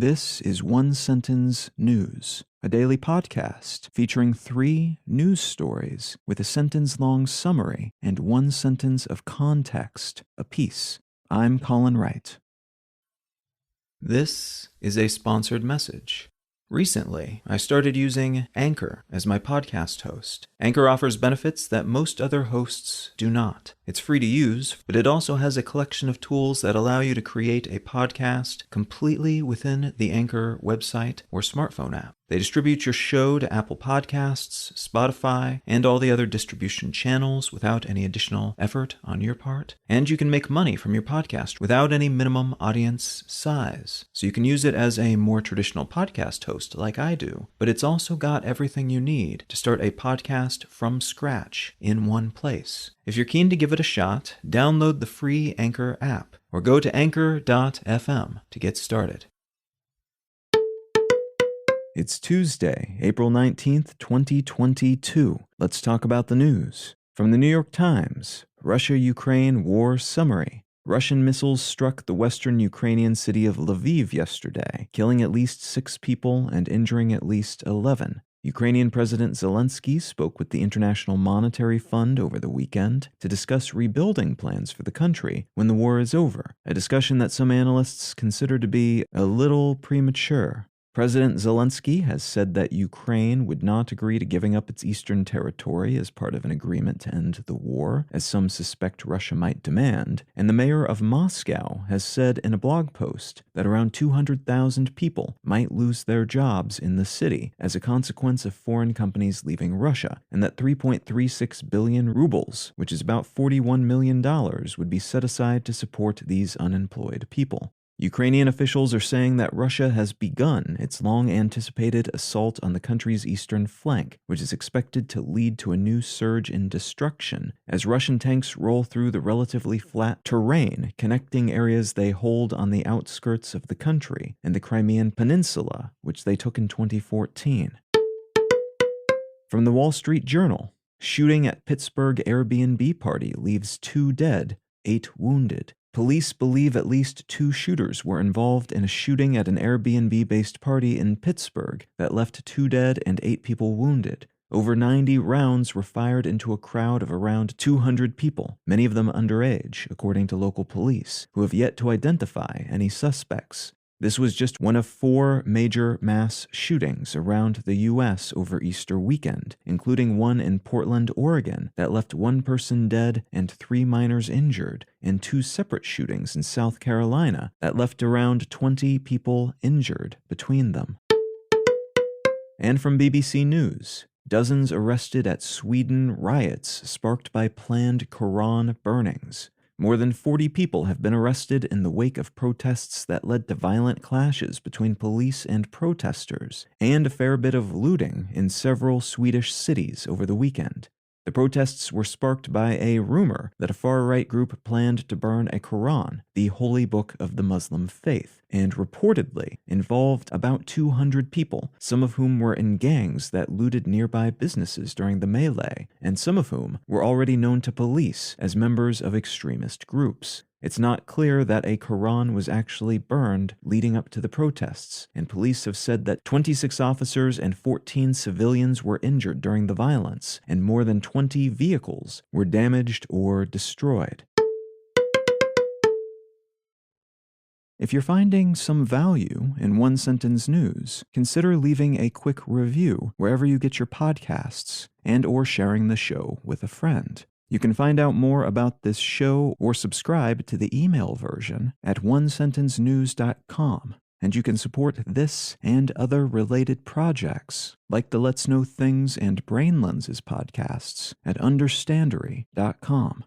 This is One Sentence News, a daily podcast featuring 3 news stories with a sentence-long summary and 1 sentence of context apiece. I'm Colin Wright. This is a sponsored message. Recently, I started using Anchor as my podcast host. Anchor offers benefits that most other hosts do not. It's free to use, but it also has a collection of tools that allow you to create a podcast completely within the Anchor website or smartphone app. They distribute your show to Apple Podcasts, Spotify, and all the other distribution channels without any additional effort on your part. And you can make money from your podcast without any minimum audience size. So you can use it as a more traditional podcast host like I do, but it's also got everything you need to start a podcast from scratch in one place. If you're keen to give it a shot, download the free Anchor app or go to anchor.fm to get started. It's Tuesday, April 19th, 2022. Let's talk about the news. From the New York Times, Russia-Ukraine war summary. Russian missiles struck the western Ukrainian city of Lviv yesterday, killing at least 6 people and injuring at least 11. Ukrainian President Zelensky spoke with the International Monetary Fund over the weekend to discuss rebuilding plans for the country when the war is over, a discussion that some analysts consider to be a little premature. President Zelensky has said that Ukraine would not agree to giving up its eastern territory as part of an agreement to end the war, as some suspect Russia might demand, and the mayor of Moscow has said in a blog post that around 200,000 people might lose their jobs in the city as a consequence of foreign companies leaving Russia, and that 3.36 billion rubles, which is about $41 million, would be set aside to support these unemployed people. Ukrainian officials are saying that Russia has begun its long-anticipated assault on the country's eastern flank, which is expected to lead to a new surge in destruction as Russian tanks roll through the relatively flat terrain connecting areas they hold on the outskirts of the country and the Crimean Peninsula, which they took in 2014. From the Wall Street Journal, shooting at Pittsburgh Airbnb party leaves 2 dead, 8 wounded. Police believe at least 2 shooters were involved in a shooting at an Airbnb-based party in Pittsburgh that left 2 dead and 8 people wounded. Over 90 rounds were fired into a crowd of around 200 people, many of them underage, according to local police, who have yet to identify any suspects. This was just one of 4 major mass shootings around the U.S. over Easter weekend, including one in Portland, Oregon, that left 1 person dead and 3 minors injured, and 2 separate shootings in South Carolina that left around 20 people injured between them. And from BBC News, dozens arrested at Sweden riots sparked by planned Quran burnings. More than 40 people have been arrested in the wake of protests that led to violent clashes between police and protesters, and a fair bit of looting in several Swedish cities over the weekend. The protests were sparked by a rumor that a far-right group planned to burn a Quran, the holy book of the Muslim faith, and reportedly involved about 200 people, some of whom were in gangs that looted nearby businesses during the melee, and some of whom were already known to police as members of extremist groups. It's not clear that a Quran was actually burned leading up to the protests, and police have said that 26 officers and 14 civilians were injured during the violence, and more than 20 vehicles were damaged or destroyed. If you're finding some value in One Sentence News, consider leaving a quick review wherever you get your podcasts and/or sharing the show with a friend. You can find out more about this show or subscribe to the email version at onesentencenews.com, and you can support this and other related projects, like the Let's Know Things and Brain Lenses podcasts at understandery.com.